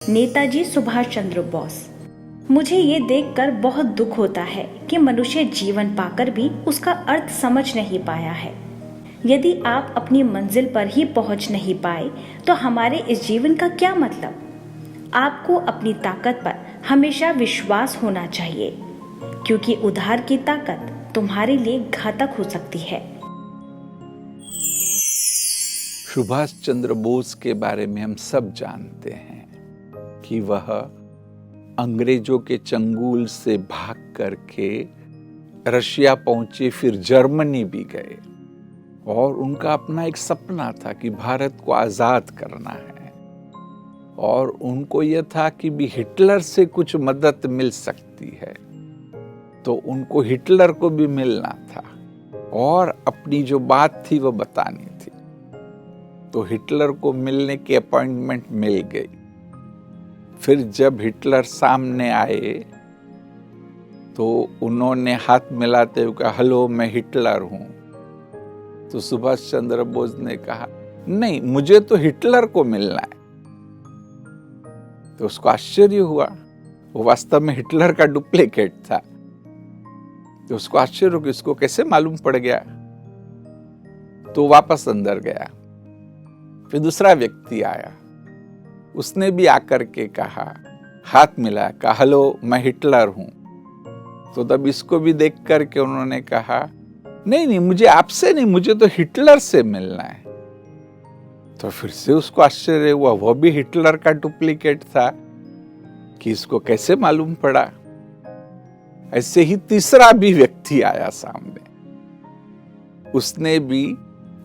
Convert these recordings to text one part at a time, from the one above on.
नेताजी सुभाष चंद्र बोस। मुझे ये देखकर बहुत दुख होता है कि मनुष्य जीवन पाकर भी उसका अर्थ समझ नहीं पाया है। यदि आप अपनी मंजिल पर ही पहुंच नहीं पाए तो हमारे इस जीवन का क्या मतलब। आपको अपनी ताकत पर हमेशा विश्वास होना चाहिए, क्योंकि उधार की ताकत तुम्हारे लिए घातक हो सकती है। सुभाष चंद्र बोस के बारे में हम सब जानते हैं कि वह अंग्रेजों के चंगुल से भाग करके रशिया पहुंचे, फिर जर्मनी भी गए और उनका अपना एक सपना था कि भारत को आजाद करना है। और उनको यह था कि भी हिटलर से कुछ मदद मिल सकती है तो उनको हिटलर को भी मिलना था और अपनी जो बात थी वो बतानी थी। तो हिटलर को मिलने की अपॉइंटमेंट मिल गई। फिर जब हिटलर सामने आए तो उन्होंने हाथ मिलाते हुए कहा, हेलो मैं हिटलर हूं। तो सुभाष चंद्र बोस ने कहा, नहीं मुझे तो हिटलर को मिलना है। तो उसको आश्चर्य हुआ, वो वास्तव में हिटलर का डुप्लीकेट था। तो उसको आश्चर्य हो कि इसको कैसे मालूम पड़ गया। तो वापस अंदर गया। फिर दूसरा व्यक्ति आया, उसने भी आकर के कहा, हाथ मिलाया, कहा हेलो मैं हिटलर हूं। तो तब इसको भी देख करके उन्होंने कहा, नहीं मुझे आपसे नहीं, मुझे तो हिटलर से मिलना है। तो फिर से उसको आश्चर्य हुआ, वो भी हिटलर का डुप्लीकेट था कि इसको कैसे मालूम पड़ा। ऐसे ही तीसरा भी व्यक्ति आया सामने, उसने भी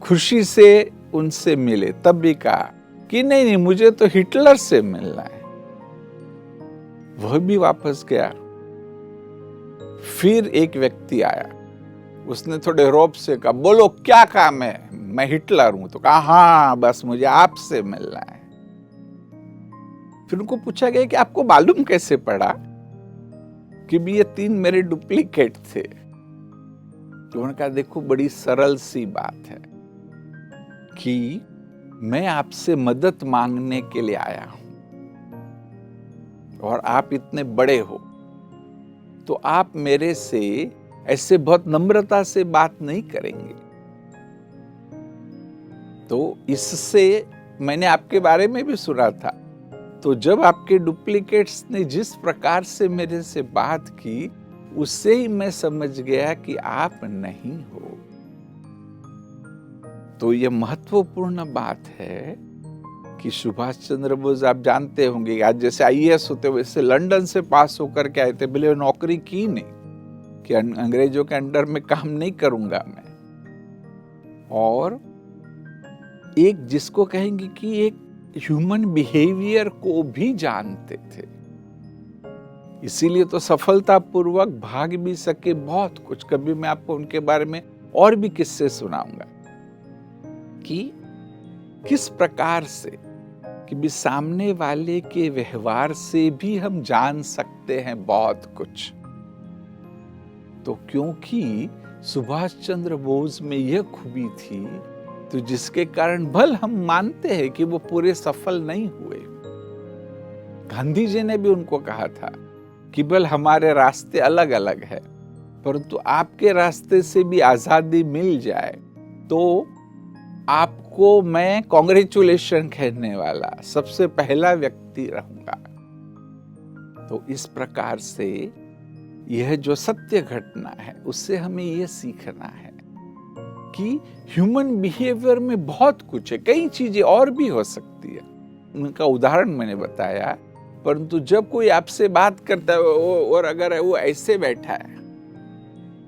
खुशी से उनसे मिले, तब भी कहा कि नहीं मुझे तो हिटलर से मिलना है। वह भी वापस गया। फिर एक व्यक्ति आया, उसने थोड़े रौब से कहा, बोलो क्या काम है, मैं हिटलर हूं। तो कहा हाँ बस मुझे आपसे मिलना है। फिर उनको पूछा गया कि आपको मालूम कैसे पड़ा कि भी ये तीन मेरे डुप्लीकेट थे। तो उन्होंने कहा, देखो बड़ी सरल सी बात है कि मैं आपसे मदद मांगने के लिए आया हूं और आप इतने बड़े हो तो आप मेरे से ऐसे बहुत नम्रता से बात नहीं करेंगे। तो इससे मैंने आपके बारे में भी सुना था। तो जब आपके डुप्लीकेट्स ने जिस प्रकार से मेरे से बात की, उससे ही मैं समझ गया कि आप नहीं हो। तो यह महत्वपूर्ण बात है कि सुभाष चंद्र बोस, आप जानते होंगे, आज जैसे आईएएस होते वैसे लंदन से पास होकर के आए थे। बोले नौकरी की नहीं कि अंग्रेजों के अंडर में काम नहीं करूंगा मैं। और एक जिसको कहेंगे कि एक ह्यूमन बिहेवियर को भी जानते थे, इसीलिए तो सफलतापूर्वक भाग भी सके बहुत कुछ। कभी मैं आपको उनके बारे में और भी किस्से सुनाऊंगा कि किस प्रकार से कि भी सामने वाले के व्यवहार से भी हम जान सकते हैं बहुत कुछ। तो क्योंकि सुभाष चंद्र बोस में यह खूबी थी, तो जिसके कारण भल हम मानते हैं कि वो पूरे सफल नहीं हुए। गांधी जी ने भी उनको कहा था कि भल हमारे रास्ते अलग अलग है, परंतु आपके रास्ते से भी आजादी मिल जाए तो आपको मैं कांग्रेचुलेशन कहने वाला सबसे पहला व्यक्ति रहूंगा। तो इस प्रकार से यह जो सत्य घटना है उससे हमें यह सीखना है कि ह्यूमन बिहेवियर में बहुत कुछ है। कई चीजें और भी हो सकती है, उनका उदाहरण मैंने बताया। परंतु जब कोई आपसे बात करता है और अगर वो ऐसे बैठा है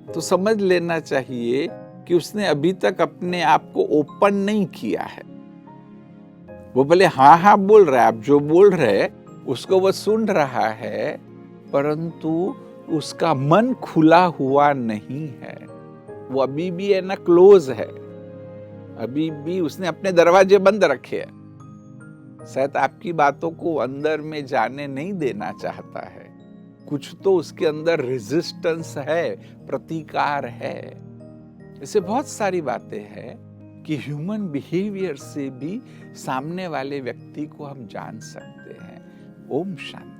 तो समझ लेना चाहिए कि उसने अभी तक अपने आप को ओपन नहीं किया है। वो भले हाँ बोल रहा है, आप जो बोल रहे उसको वो सुन रहा है, परंतु उसका मन खुला हुआ नहीं है। वो अभी भी है ना, क्लोज है, अभी भी उसने अपने दरवाजे बंद रखे हैं। शायद आपकी बातों को अंदर में जाने नहीं देना चाहता है। कुछ तो उसके अंदर रेजिस्टेंस है, प्रतिकार है। ऐसे बहुत सारी बातें हैं कि ह्यूमन बिहेवियर से भी सामने वाले व्यक्ति को हम जान सकते हैं। ओम शांति।